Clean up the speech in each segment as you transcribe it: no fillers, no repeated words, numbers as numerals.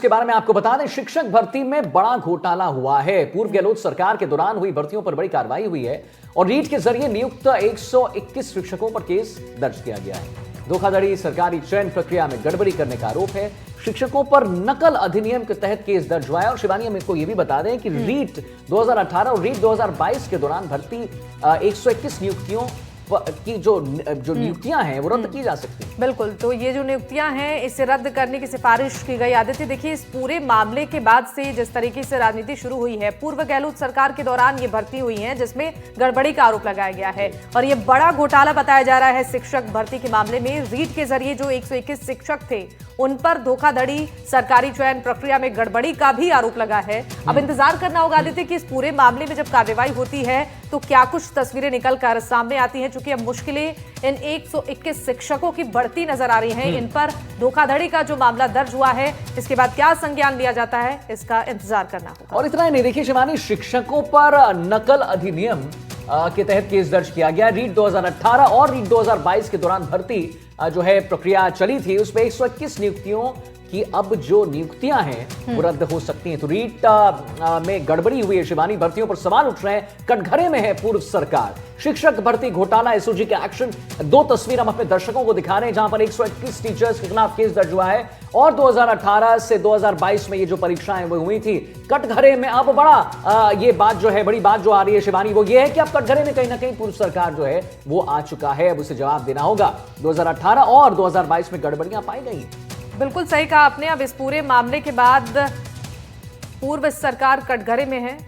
के बारे में आपको बता दें, शिक्षक भर्ती में बड़ा घोटाला हुआ है। पूर्व गहलोत सरकार के दौरान हुई भर्तियों पर बड़ी कार्रवाई हुई है और रीट के जरिए नियुक्त 121 शिक्षकों पर केस दर्ज किया गया है। धोखाधड़ी, सरकारी चयन प्रक्रिया में गड़बड़ी करने का आरोप है। शिक्षकों पर नकल अधिनियम के तहत केस दर्ज हुआ है। और शिवानी, हम इसको यह भी बता दें कि रीट 2018 और रीट 2022 के दौरान भर्ती 121 नियुक्तियों की जो नियुक्तियां हैं वो रद्द की जा सकती हैं। बिल्कुल, तो ये जो नियुक्तियां हैं इसे रद्द करने की सिफारिश की गई। आदित्य, देखिए, इस पूरे मामले के बाद से जिस तरीके से राजनीति शुरू हुई है, पूर्व गहलोत सरकार के दौरान ये भर्ती हुई है जिसमें गड़बड़ी का आरोप लगाया गया है और ये बड़ा घोटाला बताया जा रहा है शिक्षक भर्ती के मामले में। रीट के जरिए जो 121 शिक्षक थे उन पर धोखाधड़ी, सरकारी चयन प्रक्रिया में गड़बड़ी का भी आरोप लगा है। अब इंतजार करना होगा आदित्य कि इस पूरे मामले में जब कार्रवाई होती है तो क्या कुछ तस्वीरें निकलकर सामने आती हैं, क्योंकि अब मुश्किलें इन 121 शिक्षकों की बढ़ती नजर आ रही हैं। इन पर धोखाधड़ी का जो मामला दर्ज हुआ है, इसके बाद क्या संज्ञान लिया जाता है, इसका इंतजार करना होगा। और इतना ही नहीं, देखिए शिवानी, शिक्षकों पर नकल अधिनियम के तहत केस दर्ज किया गया। रीट 2018 और रीट 2022 के दौरान भर्ती जो है प्रक्रिया चली थी, उसमें 121 नियुक्तियों कि अब जो नियुक्तियां हैं वो रद्द हो सकती हैं। तो रीट में गड़बड़ी हुई है शिवानी, भर्तियों पर सवाल उठ रहे हैं, कटघरे में है पूर्व सरकार। शिक्षक भर्ती घोटाला, एसओजी के एक्शन, दो तस्वीर हम अपने दर्शकों को दिखा रहे हैं जहां पर 121 टीचर्स के खिलाफ केस दर्ज हुआ है और 2018 से 2022 में ये जो परीक्षाएं वो हुई थी कटघरे में। अब बड़ा ये बात जो है, बड़ी बात जो आ रही है शिवानी, वो ये है कि अब कटघरे में कहीं ना कहीं पूर्व सरकार जो है वो आ चुका है। अब उसे जवाब देना होगा। 2018 और 2022 में गड़बड़ियां पाई गई। बिल्कुल सही कहा आपने। अब इस पूरे मामले के बाद पूर्व सरकार कटघरे में है।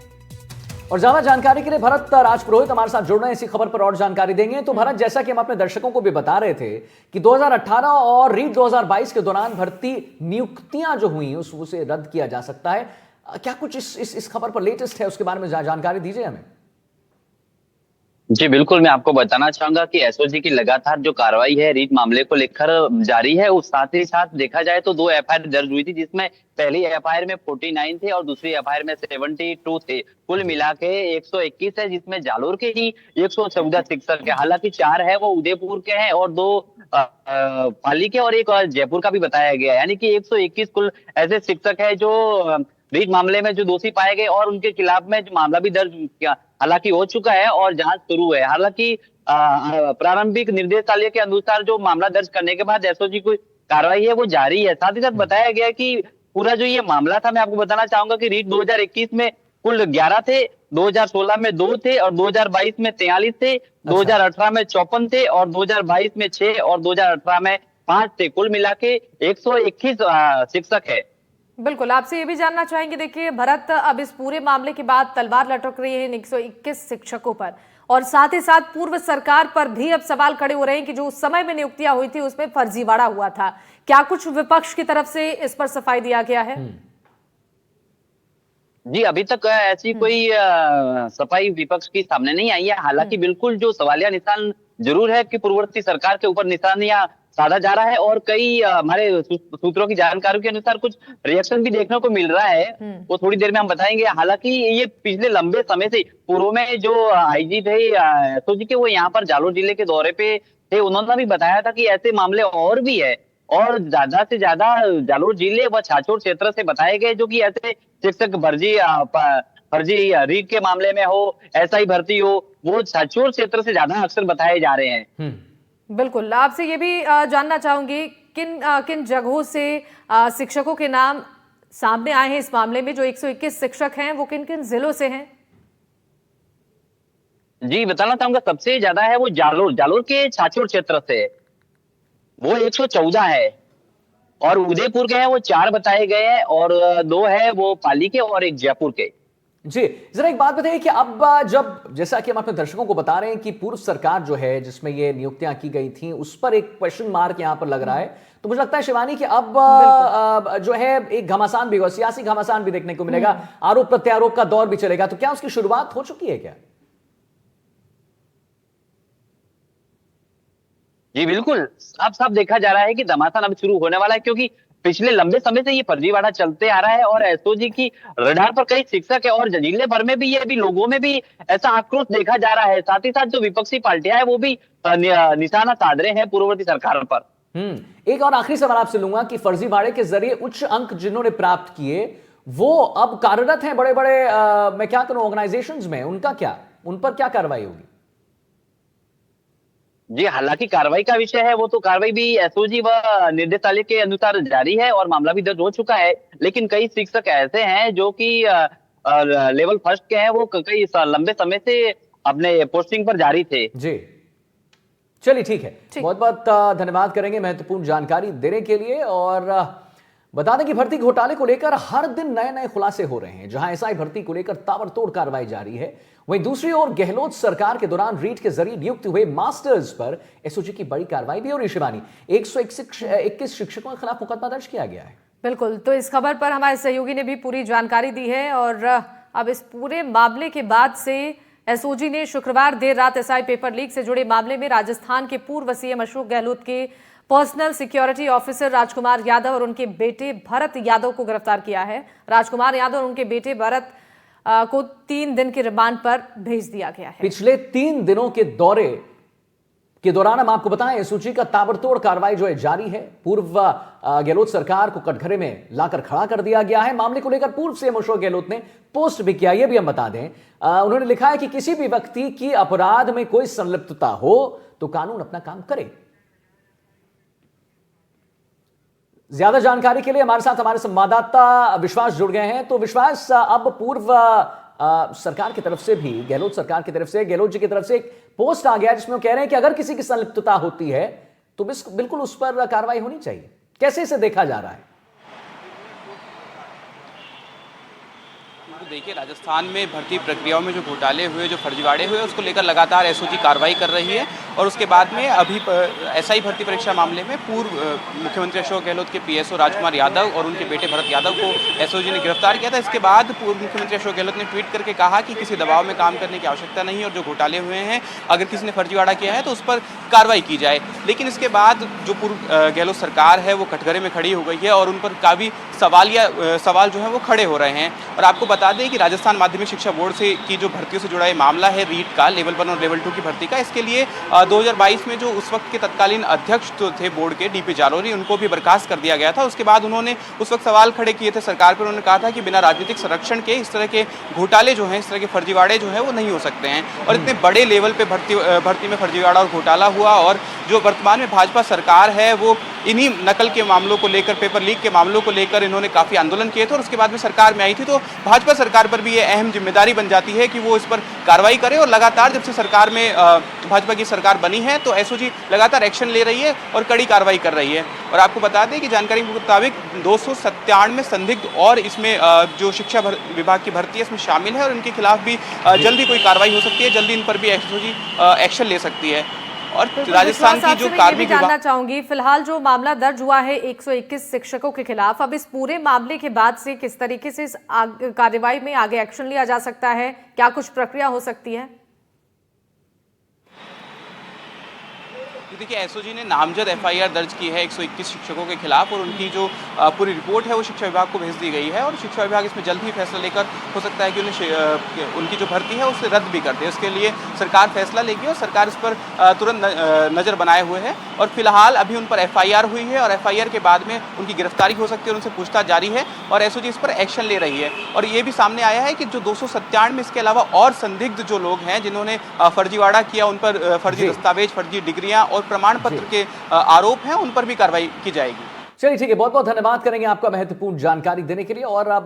और ज्यादा जानकारी के लिए भरत राजपुरोहित हमारे साथ जुड़ रहे हैं, इसी खबर पर और जानकारी देंगे। तो भरत, जैसा कि हम अपने दर्शकों को भी बता रहे थे कि 2018 और रीट 2022 के दौरान भर्ती नियुक्तियां जो हुई उसे रद्द किया जा सकता है। क्या कुछ इस खबर पर लेटेस्ट है, उसके बारे में जानकारी दीजिए हमें। जी बिल्कुल, मैं आपको बताना चाहूंगा कि एसओजी की लगातार जो कार्रवाई है रीट मामले को लेकर जारी है। उस साथ ही साथ देखा जाए तो 2 एफआईआर दर्ज हुई थी, जिसमें पहली एफआईआर में 49 थे और दूसरी एफआईआर में 72 थे। कुल मिला के 121 है, जिसमें जालोर के ही 114 शिक्षक है। हालांकि 4 है वो उदयपुर के हैं और 2 पाली के और एक जयपुर का भी बताया गया है। यानी कि 121 कुल ऐसे शिक्षक है जो रीट मामले में जो दोषी पाए गए और उनके खिलाफ में जो मामला भी दर्ज किया हालांकि हो चुका है और जांच शुरू है। हालांकि प्रारंभिक निर्देशालय के अनुसार जो मामला दर्ज करने के बाद एसओजी की कार्रवाई है वो जारी है। साथ ही साथ बताया गया कि पूरा जो ये मामला था, मैं आपको बताना चाहूंगा कि रीट 2021 में कुल 11 थे, 2016 में 2 थे और 2022 में 43 थे, 2018 में 54 थे और 2022 में 6 और 2018 में 5 थे। कुल मिला के 121 शिक्षक है। बिल्कुल, आपसे ये भी जानना चाहेंगे, देखिए भरत, अब इस पूरे मामले के बाद तलवार लटक रही है 121 शिक्षकों पर और साथ ही साथ पूर्व सरकार पर भी अब सवाल खड़े हो रहे हैं कि जो उस समय में नियुक्तियां हुई थी उसमें फर्जीवाड़ा हुआ था। क्या कुछ विपक्ष की तरफ से इस पर सफाई दिया गया है? जी, अभी तक ऐसी कोई सफाई विपक्ष की सामने नहीं आई है। हालांकि बिल्कुल जो सवालिया निशान जरूर है कि पूर्ववर्ती सरकार के ऊपर निशानियां साधा जा रहा है और कई हमारे सूत्रों की जानकारी के अनुसार कुछ रिएक्शन भी देखने को मिल रहा है, वो थोड़ी देर में हम बताएंगे। हालांकि ये पिछले लंबे समय से पूर्व में जो आईजी थे एसओजी के, वो यहाँ पर जालोर जिले के दौरे पे थे। उन्होंने भी बताया था कि ऐसे मामले और भी है और ज्यादा से ज्यादा जालोर जिले व छाछोड़ क्षेत्र से बताए गए जो कि ऐसे शिक्षक फर्जी रीट के मामले में हो, ऐसा ही भर्ती हो, वो छाछोड़ क्षेत्र से ज्यादा अक्सर बताए जा रहे हैं। बिल्कुल, आपसे ये भी जानना चाहूंगी किन किन जगहों से शिक्षकों के नाम सामने आए हैं इस मामले में। जो 121 शिक्षक हैं वो किन किन जिलों से हैं? जी बताना चाहूंगा, सबसे ज्यादा है वो जालोर के छाछोड़ क्षेत्र से, वो 114 है और उदयपुर के हैं वो 4 बताए गए हैं और 2 है वो पाली के और एक जयपुर के। जी, जरा एक बात बताइए कि अब जब, जैसा कि हम अपने दर्शकों को बता रहे हैं कि पूर्व सरकार जो है जिसमें ये नियुक्तियां की गई थी उस पर एक क्वेश्चन मार्क यहां पर लग रहा है, तो मुझे लगता है शिवानी कि अब जो है एक घमासान भी होगा, सियासी घमासान भी देखने को मिलेगा, आरोप प्रत्यारोप का दौर भी चलेगा। तो क्या उसकी शुरुआत हो चुकी है क्या? जी बिल्कुल, साफ साफ देखा जा रहा है कि घमासान अब शुरू होने वाला है, क्योंकि पिछले लंबे समय से ये फर्जीवाड़ा चलते आ रहा है और एसओजी की रडार पर कई शिक्षक है और जिले भर में भी ये भी लोगों में भी ऐसा आक्रोश देखा जा रहा है। साथ ही साथ जो विपक्षी पार्टियां हैं वो भी निशाना साध रहे हैं पूर्ववर्ती सरकार पर। एक और आखिरी सवाल आपसे लूंगा कि फर्जीवाड़े के जरिए उच्च अंक जिन्होंने प्राप्त किए वो अब कार्यरत हैं बड़े बड़े मैं क्या करूं ऑर्गेनाइजेशंस में, उनका क्या, उन पर क्या कार्रवाई होगी? जी, हालांकि कार्रवाई का विषय है वो तो कार्रवाई भी एसओजी व निर्देशालय के अनुसार जारी है और मामला भी दर्ज हो चुका है। लेकिन कई शिक्षक ऐसे हैं जो कि लेवल फर्स्ट के हैं, वो कई लंबे समय से अपने पोस्टिंग पर जारी थे। जी, चलिए ठीक है, बहुत बहुत धन्यवाद करेंगे महत्वपूर्ण जानकारी देने के लिए। और बता दें कि भर्ती घोटाले को लेकर हर दिन नए नए खुलासे हो रहे हैं। जहां एसआई भर्ती को लेकर ताबड़तोड़ कार्रवाई जारी है, वहीं दूसरी ओर गहलोत सरकार के दौरान रीट के जरिए नियुक्त हुए मास्टर्स पर एसओजी की बड़ी कार्रवाई भी हो रही। शिवानी, 121 शिक्षकों के खिलाफ मुकदमा दर्ज किया गया है। बिल्कुल, तो इस खबर पर हमारे सहयोगी ने भी पूरी जानकारी दी है। और अब इस पूरे मामले के बाद से एसओजी ने शुक्रवार देर रात एसआई पेपर लीक से जुड़े मामले में राजस्थान के पूर्व सीएम अशोक गहलोत के personal security officer Rajkumar Yadav और उनके बेटे भरत यादव को गिरफ्तार किया है। राजकुमार यादव और उनके बेटे भरत को 3 दिन के रिमांड पर भेज दिया गया है। पिछले 3 दिनों के दौरे के दौरान हम आपको बताएं एसओजी का ताबड़तोड़ कार्रवाई जो है जारी है। पूर्व गहलोत सरकार को कटघरे में लाकर खड़ा कर दिया गया है। मामले को लेकर पूर्व सीएम अशोक गहलोत ने पोस्ट भी किया, यह भी हम बता दें। उन्होंने लिखा है कि किसी भी व्यक्ति की अपराध में कोई संलिप्तता हो तो कानून अपना काम करे। ज्यादा जानकारी के लिए हमारे साथ हमारे संवाददाता विश्वास जुड़ गए हैं। तो विश्वास, अब पूर्व सरकार की तरफ से भी, गहलोत सरकार की तरफ से, गहलोत जी की तरफ से एक पोस्ट आ गया जिसमें वो कह रहे हैं कि अगर किसी की संलिप्तता होती है तो बिल्कुल उस पर कार्रवाई होनी चाहिए। कैसे इसे देखा जा रहा है? देखिए, राजस्थान में भर्ती प्रक्रियाओं में जो घोटाले हुए, जो फर्जीवाड़े हुए, उसको लेकर लगातार एसओजी कार्रवाई कर रही है। और उसके बाद में अभी एसआई भर्ती परीक्षा मामले में पूर्व मुख्यमंत्री अशोक गहलोत के पीएसओ राजकुमार यादव और उनके बेटे भरत यादव को एसओजी ने गिरफ्तार किया था। इसके बाद पूर्व मुख्यमंत्री अशोक गहलोत ने ट्वीट करके कहा कि किसी दबाव में काम करने की आवश्यकता नहीं है और जो घोटाले हुए हैं, अगर किसी ने फर्जीवाड़ा किया है तो उस पर कार्रवाई की जाए। लेकिन इसके बाद जो पूर्व गहलोत सरकार है वो कटघरे में खड़ी हो गई है और उन पर काफ़ी सवाल जो है वो खड़े हो रहे हैं। और आपको बता दें कि राजस्थान माध्यमिक शिक्षा बोर्ड से की जो भर्तियों से जुड़ा ये मामला है, रीट का लेवल 1 और लेवल 2 की भर्ती का, इसके लिए 2022 में जो उस वक्त के तत्कालीन अध्यक्ष तो थे बोर्ड के, डीपी जालोरी, उनको भी बर्खास्त कर दिया गया था। उसके बाद उन्होंने उस वक्त सवाल खड़े किए थे सरकार पर। उन्होंने कहा था कि बिना राजनीतिक संरक्षण के इस तरह के घोटाले जो हैं, इस तरह के फर्जीवाड़े जो है वो नहीं हो सकते हैं। और इतने बड़े लेवल पे भर्ती में फर्जीवाड़ा और घोटाला हुआ। और जो वर्तमान में भाजपा सरकार है वो इन्हीं नकल के मामलों को लेकर, पेपर लीक के मामलों को लेकर इन्होंने काफ़ी आंदोलन किए थे। और उसके बाद में सरकार में आई थी, तो भाजपा सरकार पर भी ये अहम जिम्मेदारी बन जाती है कि वो इस पर कार्रवाई करे। और लगातार जब से सरकार में भाजपा की सरकार बनी है तो एसओजी लगातार एक्शन ले रही है और कड़ी कार्रवाई कर रही है। और आपको बता दें कि जानकारी के मुताबिक 297 संदिग्ध और इसमें जो शिक्षा विभाग की भर्ती है इसमें शामिल है और इनके खिलाफ भी जल्दी कोई कार्रवाई हो सकती है, जल्दी इन पर भी एसओजी एक्शन ले सकती है। और राजस्थान की जो कार्मिक जानना चाहूंगी, फिलहाल जो मामला दर्ज हुआ है 121 शिक्षकों के खिलाफ, अब इस पूरे मामले के बाद से किस तरीके से इस कार्रवाई में आगे एक्शन लिया जा सकता है? क्या कुछ प्रक्रिया हो सकती है? देखिए, एसओजी ने नामजद एफआईआर दर्ज की है 121 शिक्षकों के खिलाफ और उनकी जो पूरी रिपोर्ट है वो शिक्षा विभाग को भेज दी गई है। और शिक्षा विभाग इसमें जल्द ही फैसला लेकर, हो सकता है कि उनकी जो भर्ती है उसे रद्द भी कर दे। उसके लिए सरकार फैसला लेगी और सरकार इस पर तुरंत नज़र बनाए हुए है। और फिलहाल अभी उन पर एफआईआर हुई है और एफआईआर के बाद में उनकी गिरफ्तारी हो सकती है और उनसे पूछताछ जारी है और एसओजी इस पर एक्शन ले रही है। और ये भी सामने आया है कि जो 297 में इसके अलावा और संदिग्ध जो लोग हैं जिन्होंने फर्जीवाड़ा किया, उन पर फर्जी दस्तावेज, फर्जी डिग्रियां और प्रमाण पत्र के आरोप हैं, उन पर भी कार्रवाई की जाएगी। चलिए ठीक है, बहुत बहुत धन्यवाद करेंगे आपका महत्वपूर्ण जानकारी देने के लिए। और अब